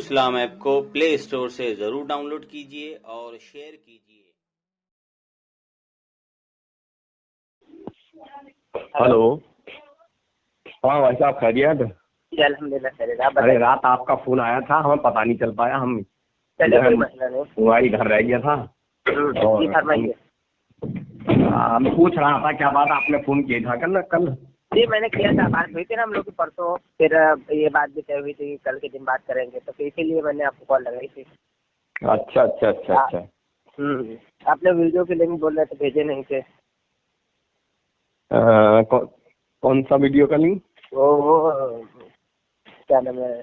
اسلام app کو پلے store سے ضرور ڈاؤن لوڈ کیجیے اور شیئر کیجیے۔ ہلو، ہاں بھائی صاحب خیریت؟ جی الحمد للہ خیریت۔ ارے رات آپ کا فون آیا تھا، ہمیں پتہ نہیں چل پایا، ہم موبائل گھر رہ گیا تھا اور ہم پوچھ رہا تھا کیا بات آپ نے فون کیا تھا کل؟ جی میں نے کیا تھا، بات ہوئی تھی نا ہم لوگ کی پرسوں، پھر یہ بات بھی طے ہوئی تھی کل کے دن بات کریں گے، تو پھر اسی لیے میں نے آپ کو کال لگائی تھی۔ اچھا اچھا اچھا اچھا، آپ نے ویڈیو کے لنک بول رہے تھے بھیجے نہیں تھے۔ کون سا ویڈیو کا لنک؟ وہ کیا نام ہے،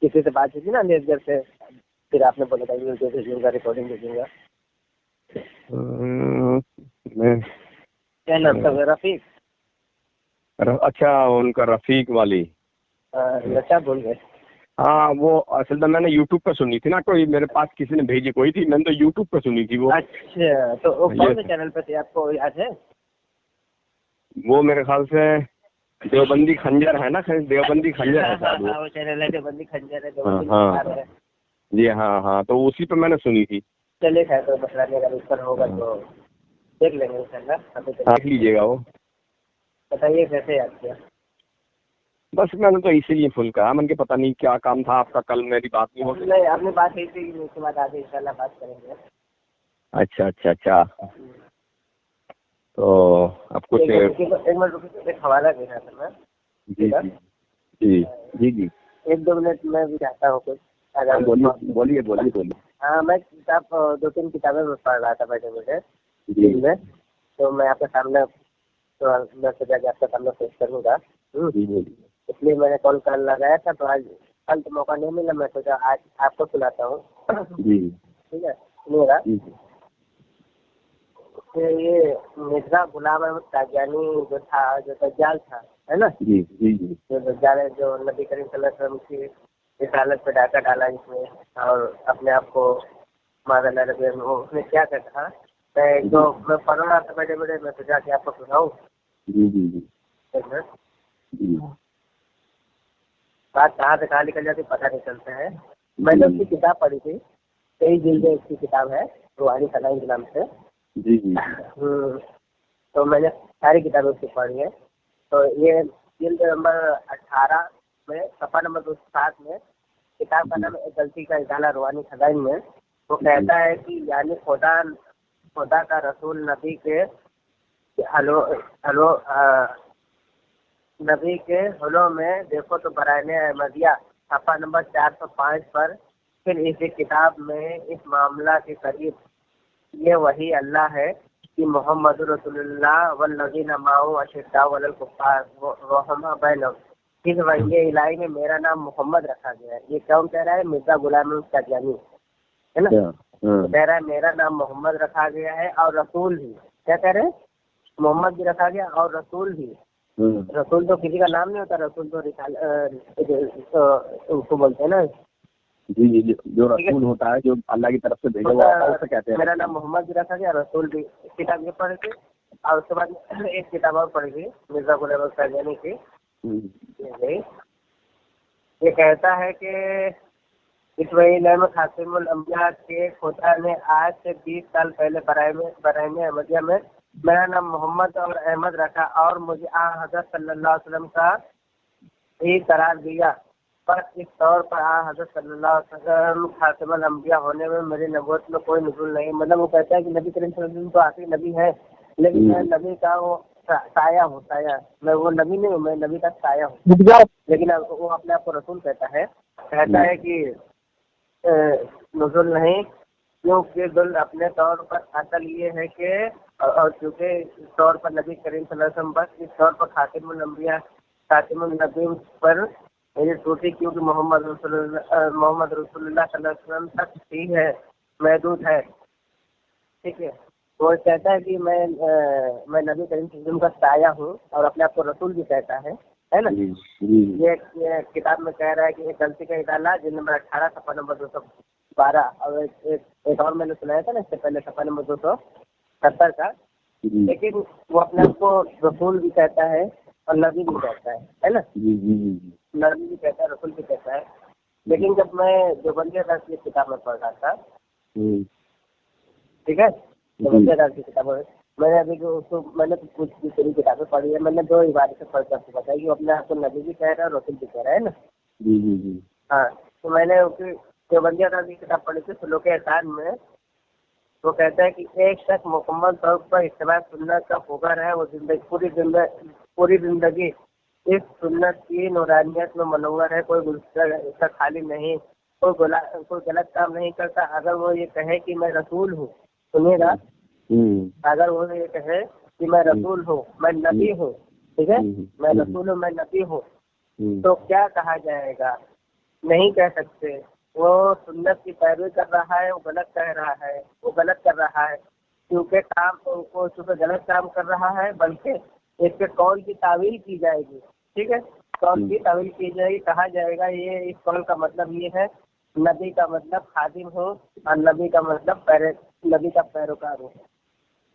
کسی سے بات ہوئی تھی نا نیزگر سے، پھر آپ نے بولا تھا ویڈیو بھیجوں گا، ریکارڈنگ بھیجوں گا۔ کیا نام تھا؟ رفیق؟ اچھا ان کا رفیق والی کیا بول گئے؟ ہاں وہ اصل میں نے یوٹیوب پہ سنی تھی نا، کوئی میرے پاس کسی نے بھیجی کوئی تھی، میں نے تو یوٹیوب پہ سنی تھی وہ۔ اچھا تو وہ کون سے چینل پہ تھی، آپ کو یاد ہے؟ وہ میرے خیال سے دیوبندی خنجر ہے نا، دیوبندی خنجر ہے شاید وہ چینل ہے دیوبندی خنجر ہے، ہاں جی ہاں ہاں، تو اسی پہ میں نے سنی تھی۔ چلیے خیر کوئی مسئلہ نہیں، اگر اس پر ہوگا تو دیکھ لیں گے انشاءاللہ۔ دیکھ لیجیے گا وہ۔ بتائیے کیسے یاد کیا؟ بس میں نے تو اسی لیے فون کہا، میں نے پتہ نہیں کیا کام تھا آپ کا، کل میری بات نہیں ہوتی۔ نہیں آپ نے بات کی تھی، اس کے بعد آگے انشاءاللہ بات کریں گے۔ اچھا اچھا اچھا، تو اب کچھ ایک منٹ رکیے، ایک حوالہ دینا تھا میں۔ جی جی جی جی، ایک دو منٹ میں بھی چاہتا ہوں کچھ۔ بولیے بولیے بولیے۔ ہاں میں کتاب، دو تین کتابیں پڑھ رہا تھا بیٹھے بیٹھے جی میں، تو میں آپ کے سامنے میں سوچا کہ آپ کے سامنے پیش کروں گا، اس لیے میں نے کال کر لگایا تھا، تو آج کل تو موقع نہیں ملا، میں سوچا آج آپ کو سناتا ہوں۔ جی ٹھیک ہے سنیے گا۔ یہ مرزا غلام احمد قادیانی جو تھا، جو دجال تھا ہے نا، جی جی جی، جو دجال ہے، جو نبی کریم صلی اللہ علیہ وسلم کی رسالت پہ ڈاکہ ڈالا جس میں، اور اپنے آپ کو ماذا اللہ ربی اس نے کیا کہا، میں پڑھ رہا تھا بیٹھے بیٹھے، میں سوچا کہ آپ کو سناؤں۔ جی جی جی جی، بات کہاں سے کہاں نکل جاتی پتہ نہیں چلتا ہے۔ میں نے اس کی کتاب پڑھی تھی، 23 جلدیں اس کی کتاب ہے، روحانی خزائن کے نام سے۔ جی جی، تو میں نے ساری کتابیں اس کی پڑھی ہیں، تو یہ جلد نمبر 18 میں صفحہ نمبر 207 میں کتاب کا نام ایک غلطی کا ازالہ روحانی خزائن میں، وہ کہتا ہے کہ یعنی خدا کا رسول نبی کے نبی کے حلوں میں دیکھو تو برائن احمدیہ صفحہ نمبر 405 پر، پھر اس کتاب میں اس معاملہ کے قریب یہ وہی اللہ ہے کہ محمد رسول اللہ والذین معہ اشداء علی الکفار رحماء بینہم، اس وحی الہی میں میرا نام محمد رکھا گیا ہے۔ یہ کون کہہ رہا ہے؟ مرزا غلام احمد قادیانی ہے نا، کہہ رہا ہے میرا نام محمد رکھا گیا ہے، اور رسول بھی، کیا کہہ رہے ہیں؟ محمد بھی رکھا گیا اور رسول بھی۔ رسول تو کسی کا نام نہیں ہوتا، رسول تو اس کو بولتے ہیں نا، جی جی، جو رسول ہوتا ہے جو اللہ کی طرف سے بھیجا ہوا ہوتا ہے اسے کہتے ہیں۔ میرا نام محمد بھی رکھا گیا، رسول بھی۔ کتاب یہ پڑھی تھی، اور اس کے بعد ایک کتاب اور پڑھی تھی مرزا غلام احمد قادیانی کی۔ یہ کہتا ہے کہ اس وحی میں خاتم الانبیاء کے خدا نے آج سے 20 سال پہلے برائن احمدیہ میں میرا نام محمد اور احمد رکھا، اور مجھے حضرت صلی اللہ علیہ وسلم کا ہی قرار دیا، پر اس طور پر حضرت صلی اللہ علیہ وسلم خاتم الانبیاء ہونے میں میری نبوت میں کوئی نزول نہیں۔ مطلب وہ کہتا ہے کہ نبی کریم صلی اللہ علیہ وسلم تو آخری نبی ہے، لیکن میں نبی کا وہ سایہ ہوں، سایہ، میں وہ نبی نہیں ہوں، میں نبی کا سایہ ہوں، لیکن وہ اپنے آپ کو رسول کہتا ہے کہ نزول نہیں، کیونکہ ذل اپنے طور پر اصل یہ ہے کہ، اور چونکہ اس طور پر نبی کریم صلی اللہ علیہ وسلم بس اس طور پر خاتم الانبیاء خاتم النبی پر میری ٹوٹی، کیونکہ محمد رسول اللہ صلی اللہ علیہ وسلم تک ہی ہے، محدود ہے۔ ٹھیک ہے، وہ کہتا ہے کہ میں نبی کریم صلی اللہ علیہ وسلم کا سایہ ہوں، اور اپنے آپ کو رسول بھی کہتا ہے نا۔ یہ کتاب میں کہہ رہا ہے کہ ایک غلطی کا ازالہ جلد نمبر 18 صفحہ نمبر 212، اور ایک اور میں نے سنایا تھا نا اس سے پہلے صفحہ نمبر 270 کا، لیکن وہ اپنے آپ کو رسول بھی کہتا ہے اور نبی بھی کہتا ہے نا، نبی بھی کہتا ہے، رسول بھی کہتا ہے۔ लेकिन जब मैं देवबंदी अदालत की किताब में पढ़ रहा था, ठीक है, देवबंदी अदालत की किताब में मैंने अभी जो उसको मैंने कुछ दूसरी किताबें पढ़ी है, मैंने 2 इबारतें पढ़ कर आपको बताई कि अपने आप को नबी भी कह रहा है और रसूल भी कह रहा है ना। हाँ, तो मैंने उसकी देवबंदी अदालत की किताब पढ़ी थी सुलूक एहसान में। वो कहता है कि एक शख्स मुकम्मल तौर पर इत्तिबा सुन्नत का पुकार है, वो पूरी जिंदगी इस सुन्नत की नूरानियत में मनव्वर है, कोई उसका खाली नहीं, कोई गलत काम नहीं करता। अगर वो ये कहे कि मैं रसूल हूँ, सुनिएगा, अगर वो ये कहे कि मैं रसूल हूँ, मैं नबी हूँ, ठीक है, मैं रसूल हूँ, मैं नबी हूँ, तो क्या कहा जाएगा? नहीं कह सकते। वो सुन्नत की पैरवी कर रहा है, वो गलत कह रहा है, वो गलत कर रहा है, क्योंकि गलत काम कर रहा है, बल्कि इसके कौल की तावील की जाएगी, ठीक है, कौल की तावील की जाएगी, कहा जाएगा ये इस कौल का मतलब ये है, नबी का मतलब खादिम हो और नबी का मतलब नबी का पैरोकार हो।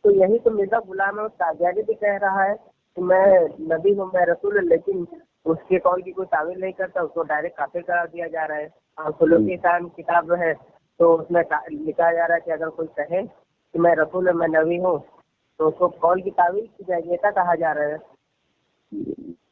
तो यही तो मिर्जा गुलाम है, कादियानी भी कह रहा है कि मैं नबी हूँ, मैं रसूल हूँ, लेकिन उसके कौल की कोई तावील नहीं करता, उसको डायरेक्ट काफिर करार दिया जा रहा है। और सुलूक एहसान किताब है तो उसमें लिखा जा रहा है कि अगर कोई कहे कि मैं रसूल हूँ, मैं नबी हूँ, तो उसको कौल की तावील की जाएगी, ऐसा कहा जा रहा है।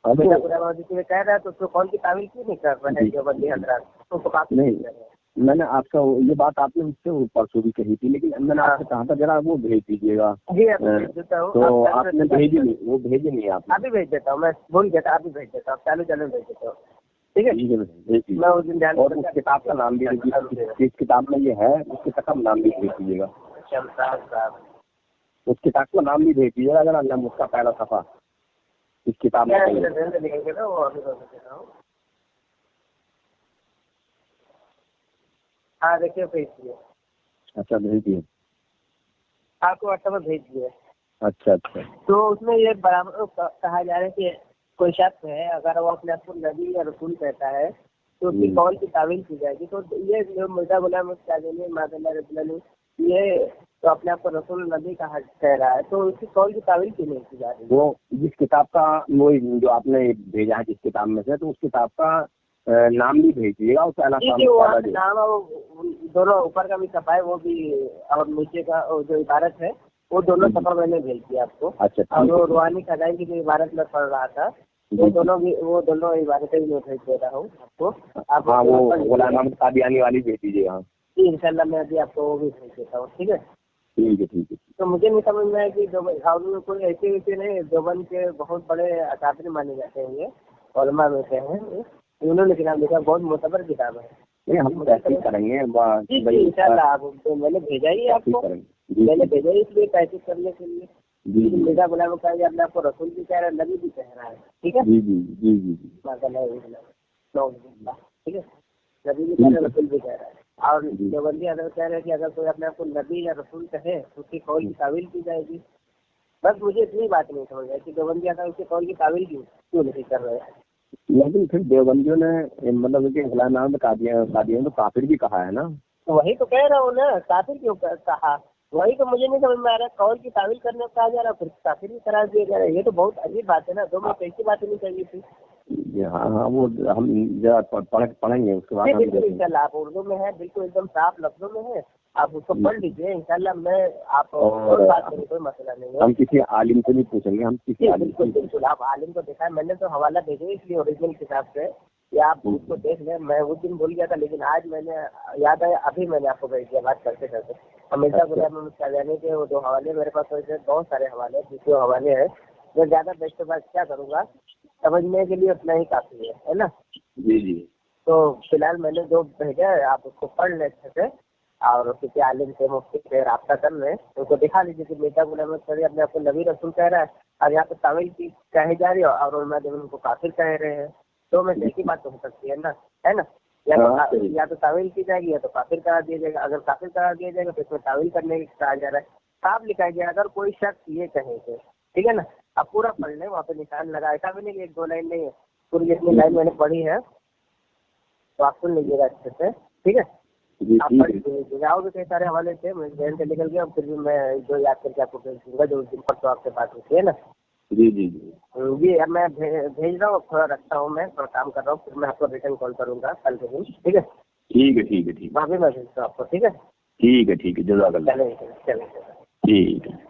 मिर्जा गुलाम जी कह रहा है तो उसको कौल की तावील क्यों नहीं कर रहे हैं देवबंदी हजरात? उसको काफी नहीं कर रहे हैं। मैंने आपका ये बात आपने मुझसे परसों भी कही थी, लेकिन मैंने आपसे कहा था जरा वो भेज दीजिएगा। जी भेज देता हूँ, तो आपने भेजी नहीं, वो भेजी नहीं आप? अभी भेज देता हूँ, मैं भूल गया था, अभी भेज देता हूँ, चालू भेज देता हूँ, ठीक है, मैं उस दिन ध्यान। और उस किताब का नाम भी जिस किताब में ये है उस किताब का नाम भी भेज दीजिएगा। उस किताब का नाम भी भेज दीजिएगा, अगर अल्लाह उसका पहला सफा इस किताब में लिखेंगे ना, वो अभी भेज देता हूँ। हाँ देखिए, भेज दिए। अच्छा, भेज दिए, आपको व्हाट्सएप में भेज दिए। अच्छा। तो उसमें ये बराबर कहा जा रहा है कि कोई शख्स है, अगर वो अपने आप को नबी या रसूल कहता है तो उसकी कौल की तावील की जाएगी। तो ये जो मिर्जा गुलाम कादियानी ये तो अपने आप को रसूल नबी कह रहा है, तो उसकी कौल की तावील क्यों नहीं की जा रही? वो जिस किताब का वो जो आपने भेजा है जिस किताब में से, तो उस किताब का नाम भी भेजिएगा। उस नाम दोनों ऊपर का भी छपा है, वो भी, और नीचे का जो इबारत है वो दोनों छपा मैंने भेज दिया आपको। अच्छा, और वो रूहानी खजाइन की जो इबारत में पढ़ रहा था, वो दोनों इबारतें भी मैं भेज दे रहा हूँ आपको। आप वो गुलाम अहमद कादियानी वाली भेज दीजिएगा। जी इंशाल्लाह, मैं अभी आपको वो भी भेज देता हूँ, ठीक है। ठीक है। तो मुझे नहीं समझ में आया कि में कोई ऐसे नहीं, देवबंद के बहुत बड़े अकादमी माने जाते हैं, ये उलमा में से हैं, उन्होंने किताब लिखा, बहुत मोतबर किताब है। हम तहकीक करेंगे इंशाल्लाह। आप तो मैंने भेजा ही आपको, मैंने भेजा ही इसलिए तहकीक करने के लिए। मिर्जा गुलाम का अपने आपको रसूल भी कह रहा है, नबी भी कह रहा है, ठीक है। जी। ठीक है, नबी भी कह रहा है, रसूल भी कह रहा है। और देवबंदी हजरत कह रहे हैं कि अगर कोई अपने आप को नबी या रसूल कहे तो उसकी कौल की तावील की जाएगी। बस मुझे इतनी बात नहीं समझ आई कि देवबंदी हजरत उसकी कौल की तावील क्यों नहीं कर रहे हैं। लेकिन फिर देवबंदियों ने मतलब कि गुलाम अहमद कादियानी तो काफिर भी कहा है ना। तो वही तो कह रहा हूँ ना, काफिर क्यों कहा, वही तो मुझे नहीं समझ में आ रहा। कौल की तावील करने को कहा जा रहा है, फिर काफिर भी करार दिया जा रहा है। ये तो बहुत अजीब बात है ना, दो मिनट ऐसी बात नहीं चाहिए थी। हाँ, वो हम जरा पढ़ेंगे उसके बाद। बिल्कुल इंशाल्लाह, आप उर्दू में है, बिल्कुल एकदम साफ लफ्जों में है, आप उसको पढ़ लीजिए इंशाल्लाह। मैं आप और बात करें, कोई मसला नहीं है। हम किसी आलिम से नहीं पूछेंगे, हम किसी आलिम से। बिल्कुल आप आलिम को देखा है, मैंने तो हवाला भेजे इसलिए ओरिजिनल किताब से, या आप उसको देख लें। मैं उस दिन भूल गया था, लेकिन आज मैंने याद आया, अभी मैंने आपको भेज दिया बात करते करते। मिर्जा गुलाम अहमद कादियानी के वो 2 हवाले मेरे पास बहुत सारे हवाले, 20 हवाले हैं। मैं ज्यादा बेस्ट बात क्या करूँगा, समझने के लिए उतना ही काफी है ना। जी। तो फिलहाल मैंने जो भेजा है, आप उसको पढ़ लें अच्छे से, और किसी आलिम से मुफ्ती से रब्ता कर लें, उनको दिखा लीजिए कि मिर्जा गुलाम अहमद अपने आप को नबी रसूल कह रहा है, और यहाँ पे तावील की कही जा रही है, और उनको काफिर कह रहे हैं। तो मैं एक ही बात तो हो सकती है ना, है ना। या तो तावील की जाएगी, या तो काफिर करा दिया जाएगा। अगर काफिर करा दिया जाएगा तो इसमें तावील करने का कहा जा रहा है, साफ लिखा गया। अगर कोई शख्स ये कहेंगे, ठीक है ना, आप पूरा पढ़ लें, वहाँ पे निशान लगा, ऐसा भी नहीं कि 1-2 लाइन नहीं है, पूरी जितनी लाइन मैंने पढ़ी है, तो आप सुन लीजिएगा अच्छे से, ठीक है। आप पढ़ लीजिएगा, और भी कई सारे हवाले थे, मैं जहन से निकल गया, फिर भी मैं जो याद करके आपको भेज दूंगा, जो उस दिन पर तो आपसे बात होती है ना। जी। जी अब मैं भेज रहा हूँ, थोड़ा रखता हूँ, मैं थोड़ा काम कर रहा हूँ, फिर मैं आपको रिटर्न कॉल करूँगा कल के दिन, ठीक है? ठीक है ठीक है ठीक है वहाँ भी मैं भेजता हूँ आपको, ठीक है? ठीक है ठीक है, जज़ाकल्लाह। चलिए चलिए। ठीक है।